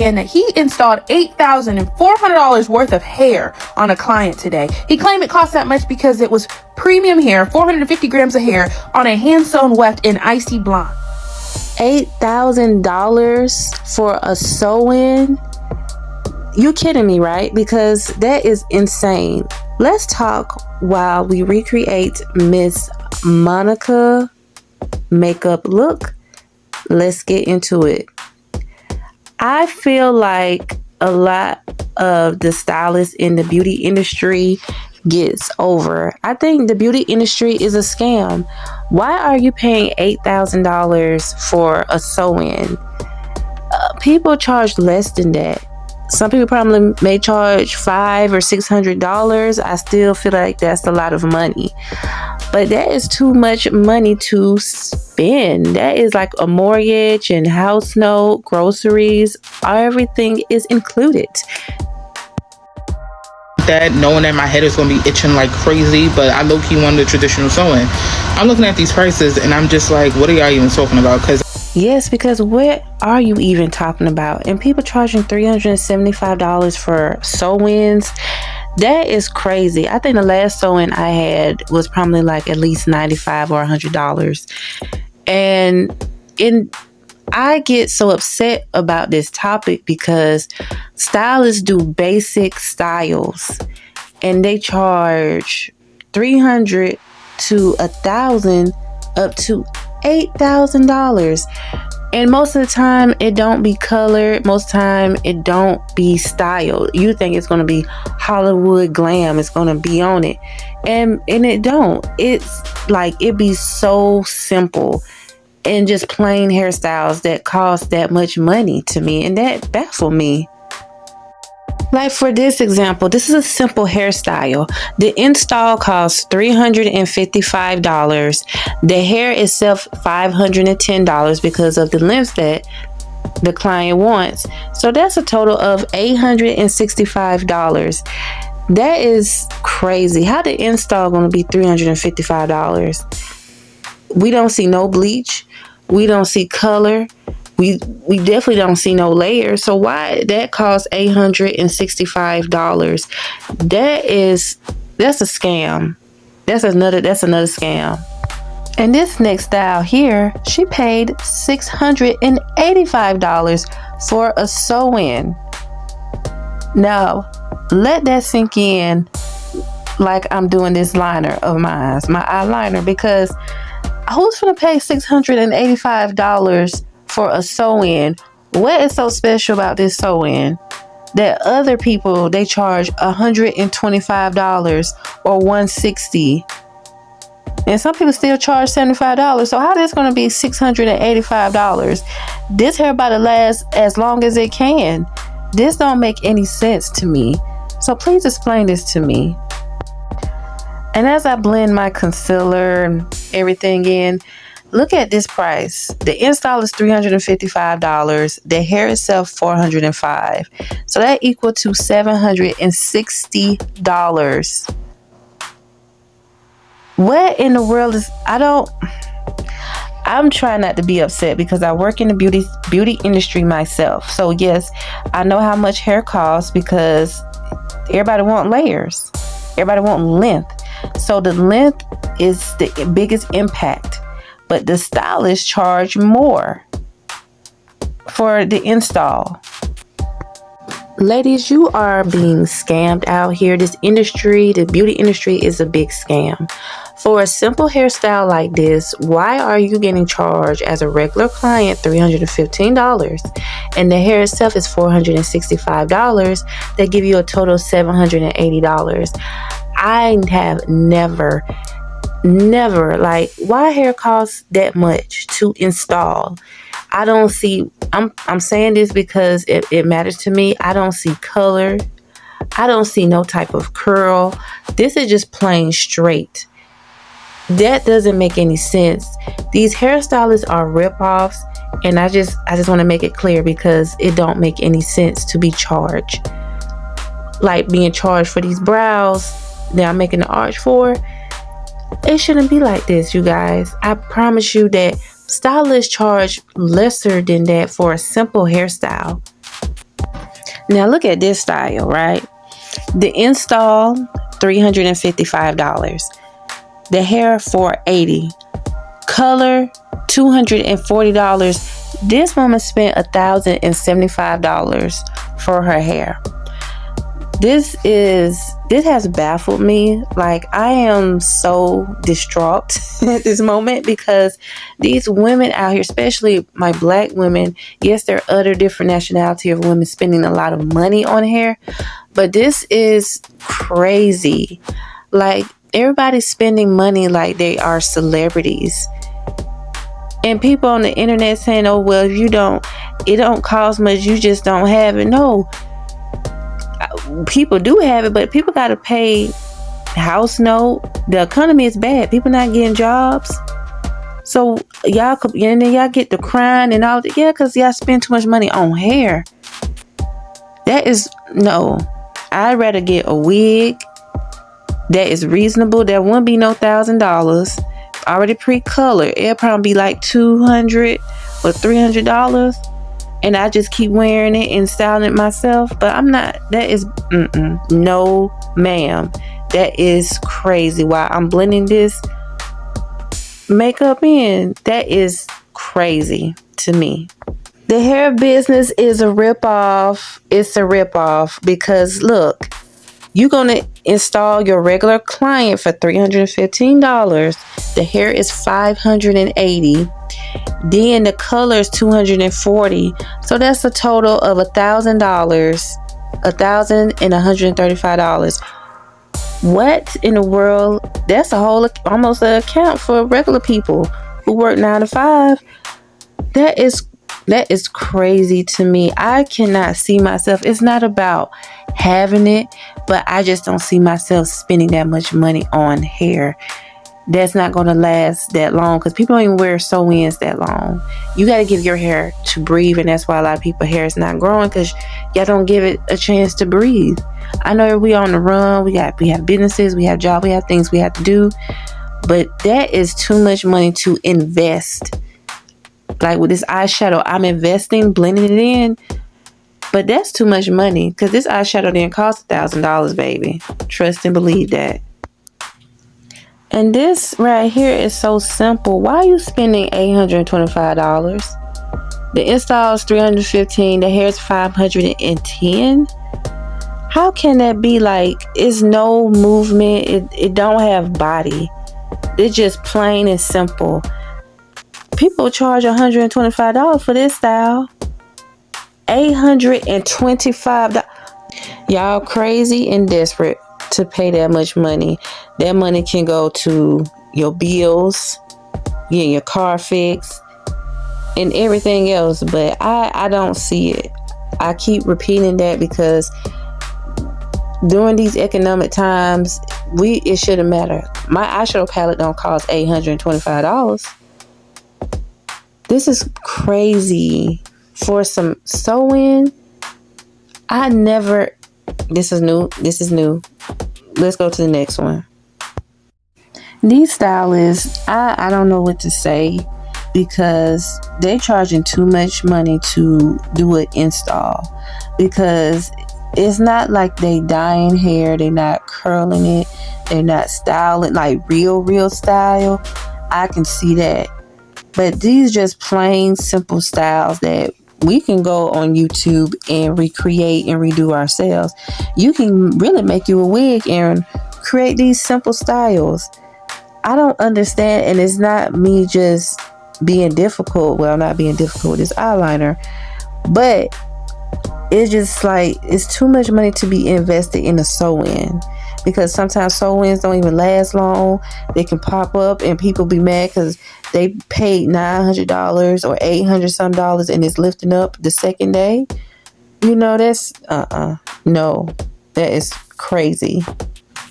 And he installed $8,400 worth of hair on a client today. He claimed it cost that much because it was premium hair, 450 grams of hair on a hand-sewn weft in icy blonde. $8,000 for a sew-in? You kidding me, right? Because that is insane. Let's talk while we recreate Miss Monica makeup look. Let's get into it. I feel like a lot of the stylists in the beauty industry gets over. I think the beauty industry is a scam. Why are you paying $8,000 for a sew-in? People charge less than that. Some people probably may charge $500 or $600. I still feel like that's a lot of money. But that is too much money to spend. That is like a mortgage and house note, groceries, everything is included. That knowing that my head is going to be itching like crazy, but I low-key wanted the traditional sewing. I'm looking at these prices and I'm just like, what are y'all even talking about? Yes, because what are you even talking about? And people charging $375 for sew-ins, that is crazy. I think the last sew-in I had was probably like at least $95 or $100. And I get so upset about this topic because stylists do basic styles and they charge $300 to $1,000 up to $8,000, and most of the time it don't be colored. Most of the time it don't be styled. You think it's gonna be Hollywood glam, it's gonna be on it, and it don't. It's like it be so simple and just plain hairstyles that cost that much money to me, and that baffled me. Like for this example, this is a simple hairstyle. The install costs $355. The hair itself $510 because of the length that the client wants. So that's a total of $865. That is crazy. How the install going to be $355? We don't see no bleach. We don't see color. We definitely don't see no layers. So why that costs $865? That's a scam. That's another scam. And this next style here, she paid $685 for a sew-in. Now, let that sink in like I'm doing this liner of mine, my eyeliner, because who's gonna pay $685 for a sew-in? What is so special about this sew-in that other people, they charge $125 or $160, and some people still charge $75? So how this going to be $685? This hair about to last as long as it can. This don't make any sense to me. So please explain this to me. And as I blend my concealer and everything in, look at this price. The install is $355. The hair itself $405. So that equal to $760. What in the world is... I'm trying not to be upset because I work in the beauty industry myself. So yes, I know how much hair costs because everybody want layers. Everybody want length. So the length is the biggest impact. But the stylists charge more for the install. Ladies, you are being scammed out here. This industry, the beauty industry, is a big scam. For a simple hairstyle like this, why are you getting charged as a regular client $315 and the hair itself is $465? They give you a total of $780. I have never, like, why hair costs that much to install? I don't see, I'm saying this because it matters to me. I don't see color. I don't see no type of curl. This is just plain straight. That doesn't make any sense. These hairstylists are ripoffs, and I just want to make it clear because it don't make any sense to be charged. Like being charged for these brows that I'm making the arch for. It shouldn't be like this, you guys. I promise you that stylists charge lesser than that for a simple hairstyle. Now look at this style, right? The install, $355. The hair, $480. Color, $240. This woman spent $1,075 for her hair. This has baffled me. Like, I am so distraught at this moment, because these women out here, especially my black women, yes, there are other different nationality of women spending a lot of money on hair, but this is crazy. Like, everybody's spending money like they are celebrities. And people on the internet saying, oh, well, if it don't cost much, you just don't have it. No, people do have it, but people got to pay house note. The economy is bad. People not getting jobs. So y'all get the crying and all that. Yeah, because y'all spend too much money on hair. No. I'd rather get a wig that is reasonable. That wouldn't be no $1,000. Already pre-colored. It'll probably be like $200 or $300. And I just keep wearing it and styling it myself. But I'm not, no ma'am. That is crazy. While I'm blending this makeup in, that is crazy to me. The hair business is a ripoff. It's a ripoff because look, you're going to install your regular client for $315. The hair is $580. Then the color is $240. So that's a total of $1,000. $1,135. What in the world? That's almost an account for regular people who work 9 to 5. That is crazy to me. I cannot see myself. It's not about having it, but I just don't see myself spending that much money on hair. That's not going to last that long, because people don't even wear sew-ins that long. You got to give your hair to breathe, and that's why a lot of people's hair is not growing, because y'all don't give it a chance to breathe. I know we on the run. We have businesses, we have jobs, we have things we have to do, but that is too much money to invest. Like with this eyeshadow, I'm investing, blending it in, but that's too much money, because this eyeshadow didn't cost $1,000, baby. Trust and believe that. And this right here is so simple. Why are you spending $825? The install is $315. The hair is $510. How can that be? Like, it's no movement. It don't have body. It's just plain and simple. People charge $125 for this style. $825. Y'all crazy and desperate to pay that much money. That money can go to your bills, getting your car fixed, and everything else. But I don't see it. I keep repeating that because during these economic times, it shouldn't matter. My eyeshadow palette don't cost $825. This is crazy for some sew-in. This is new. Let's go to the next one. These stylists, I don't know what to say, because they're charging too much money to do an install, because it's not like they dyeing hair, they're not curling it, they're not styling like real style. I can see that. But these just plain simple styles that we can go on YouTube and recreate and redo ourselves. You can really make you a wig and create these simple styles. I don't understand, and it's not me just being difficult. Well, not being difficult with this eyeliner, but it's just like, it's too much money to be invested in a sew-in, because sometimes sew-ins don't even last long. They can pop up and people be mad because they paid $900 or $800 some dollars and it's lifting up the second day. You know, that's no, that is crazy.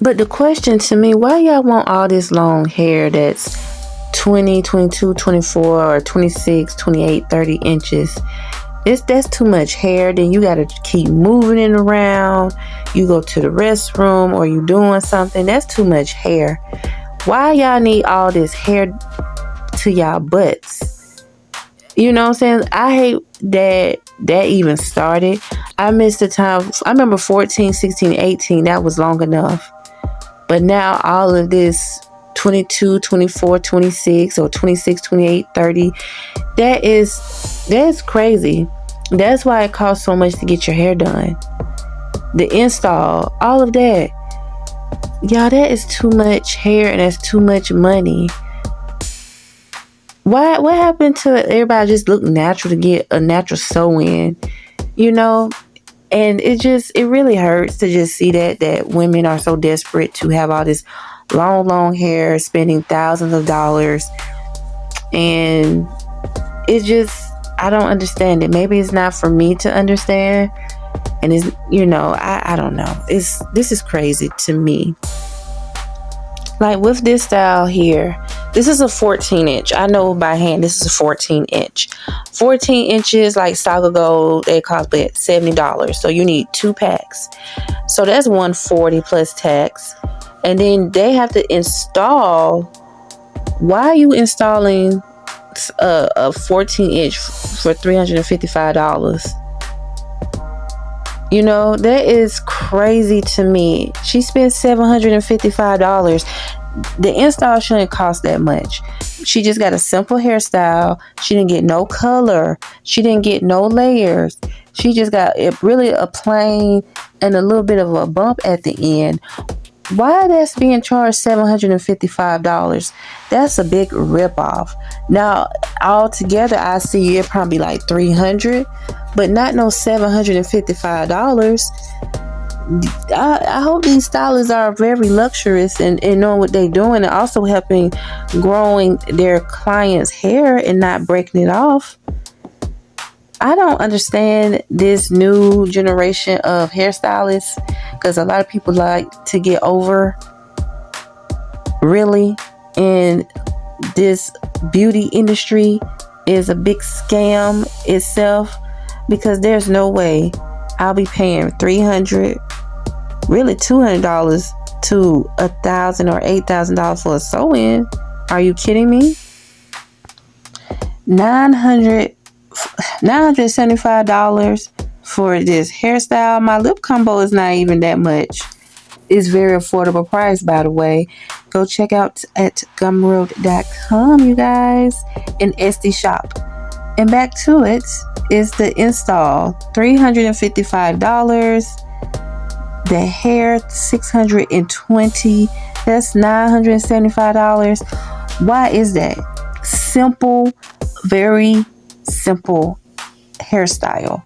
But the question to me, why y'all want all this long hair that's 20, 22, 24 or 26, 28, 30 inches? That's too much hair. Then you got to keep moving it around. You go to the restroom or you doing something. That's too much hair. Why y'all need all this hair to y'all butts? You know what I'm saying? I hate that that even started. I missed the time. I remember 14, 16, 18. That was long enough. But now all of this 22, 24, 26 or 26, 28, 30, that's crazy. That's why it costs so much to get your hair done. The install, all of that. Y'all, that is too much hair and that's too much money. What happened to everybody just look natural to get a natural sew-in? You know? And it really hurts to just see that women are so desperate to have all this long hair, spending thousands of dollars. And it just, I don't understand it. Maybe it's not for me to understand. And it's, I don't know. This is crazy to me. Like with this style here, this is a 14 inch. I know by hand this is a 14 inch. 14 inches like Saga Gold, they cost about $70. So you need 2 packs. So that's $140 plus tax. And then they have to install. Why are you installing a 14 inch for $355? That is crazy to me. She spent $755. The install shouldn't cost that much. She just got a simple hairstyle. She didn't get no color. She didn't get no layers. She just got really a plain and a little bit of a bump at the end. Why that's being charged $755? That's a big ripoff. Now, altogether, I see it probably like $300, but not no $755. I hope these stylists are very luxurious and knowing what they're doing, and also helping growing their clients' hair and not breaking it off. I don't understand this new generation of hairstylists, because a lot of people like to get over, really, and this beauty industry is a big scam itself, because there's no way I'll be paying $300, really $200 to $1,000 or $8,000 for a sew-in. Are you kidding me? $975 for this hairstyle. My lip combo is not even that much. It's very affordable price, by the way. Go check out at gumroad.com, you guys, in Etsy shop. And back to it is the install, $355. The hair, $620. That's $975. Why is that? Simple, very simple hairstyle.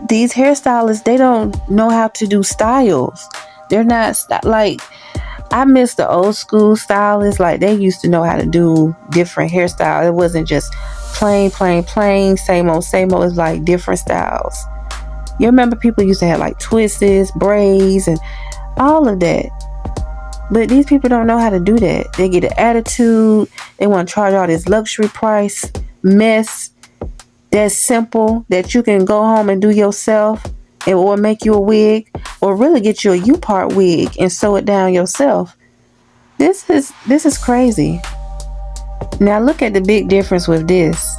These hairstylists, they don't know how to do styles. They're not like, I miss the old school stylists. Like, they used to know how to do different hairstyles. It wasn't just plain, same old. It's like different styles. You remember people used to have like twists, braids, and all of that. But these people don't know how to do that. They get an attitude. They want to charge all this luxury price mess that's simple, that you can go home and do yourself, or make you a wig, or really get you a U-part wig and sew it down yourself. This is crazy. Now look at the big difference with this.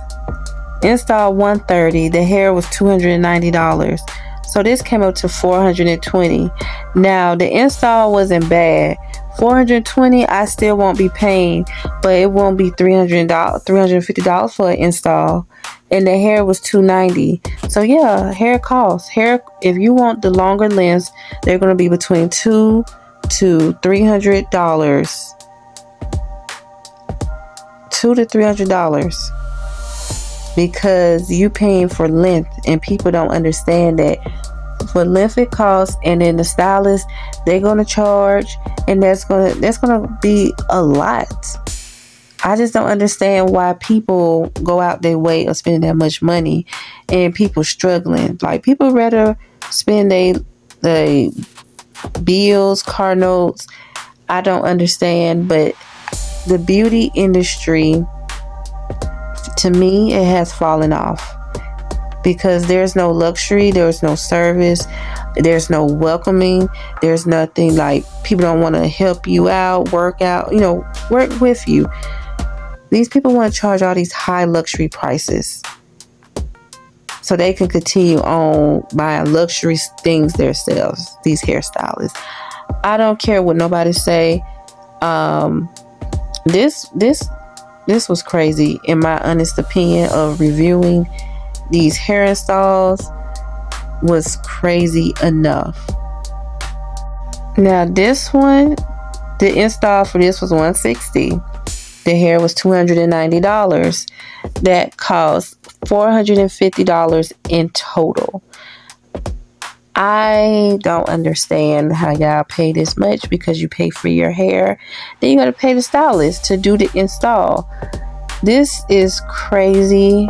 Install $130. The hair was $290. So this came up to $420. Now the install wasn't bad. $420, I still won't be paying, but it won't be $350 for an install. And the hair was $290. So yeah, hair costs. Hair, if you want the longer lengths, they're going to be between $200 to $300. $200 to $300. Because you paying for length, and people don't understand that for length it costs, and then the stylist, they're gonna charge, and that's gonna be a lot. I just don't understand why people go out their way of spending that much money, and people struggling. Like, people rather spend they bills, car notes. I don't understand, but the beauty industry, to me, it has fallen off, because there's no luxury, there's no service, there's no welcoming, there's nothing. Like, people don't want to help you out, work with you. These people want to charge all these high luxury prices. so they can continue on buying luxury things themselves, these hairstylists. I don't care what nobody say. This was crazy, in my honest opinion, of reviewing these hair installs was crazy enough. Now this one, the install for this was $160. The hair was $290. That cost $450 in total. I don't understand how y'all pay this much, because you pay for your hair, then you gotta pay the stylist to do the install. This is crazy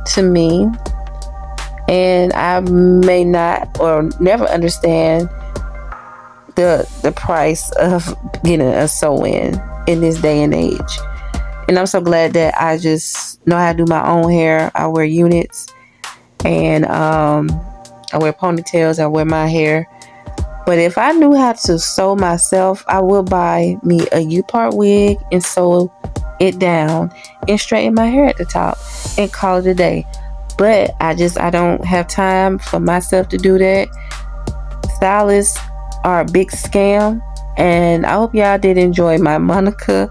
to me, and I may not or never understand the price of getting a sew-in this day and age. And I'm so glad that I just know how to do my own hair. I wear units, and I wear ponytails, I wear my hair. But if I knew how to sew myself, I would buy me a U-part wig and sew it down and straighten my hair at the top and call it a day. But I don't have time for myself to do that. Stylists are a big scam, and I hope y'all did enjoy my Monica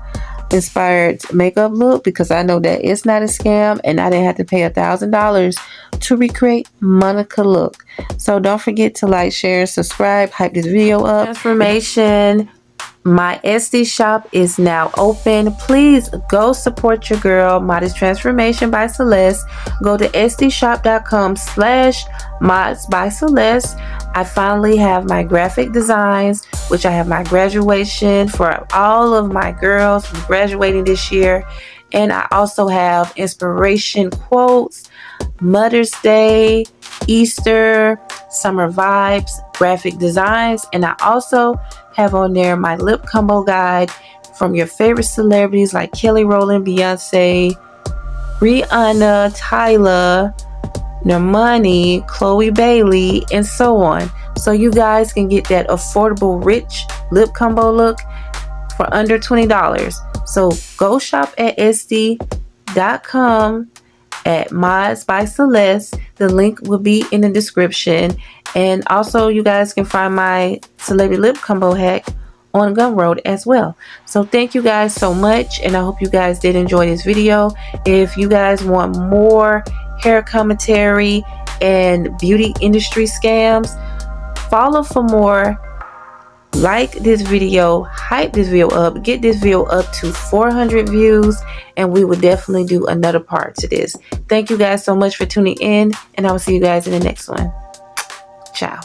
inspired makeup look, because I know that it's not a scam, and I didn't have to pay $1,000 to recreate Monica look. So don't forget to like, share, and subscribe. Hype this video up. Transformation. My Etsy shop is now open. Please go support your girl, Modest Transformation by Celeste. Go to etsyshop.com/mods by Celeste. I finally have my graphic designs, which I have my graduation for all of my girls graduating this year. And I also have inspiration quotes, Mother's Day, Easter, summer vibes, graphic designs, and I also have on there my lip combo guide from your favorite celebrities like Kelly Rowland, Beyonce, Rihanna, Tyler, Normani, Chloe Bailey, and so on. So you guys can get that affordable, rich lip combo look for under $20. So go shop at Etsy.com at Mods by Celeste. The link will be in the description. And also you guys can find my celebrity lip combo hack on Gumroad as well. So thank you guys so much, and I hope you guys did enjoy this video. If you guys want more hair commentary and beauty industry scams, follow for more. Like this video, hype this video up, get this video up to 400 views, and we will definitely do another part to this. Thank you guys so much for tuning in, and I will see you guys in the next one. Ciao.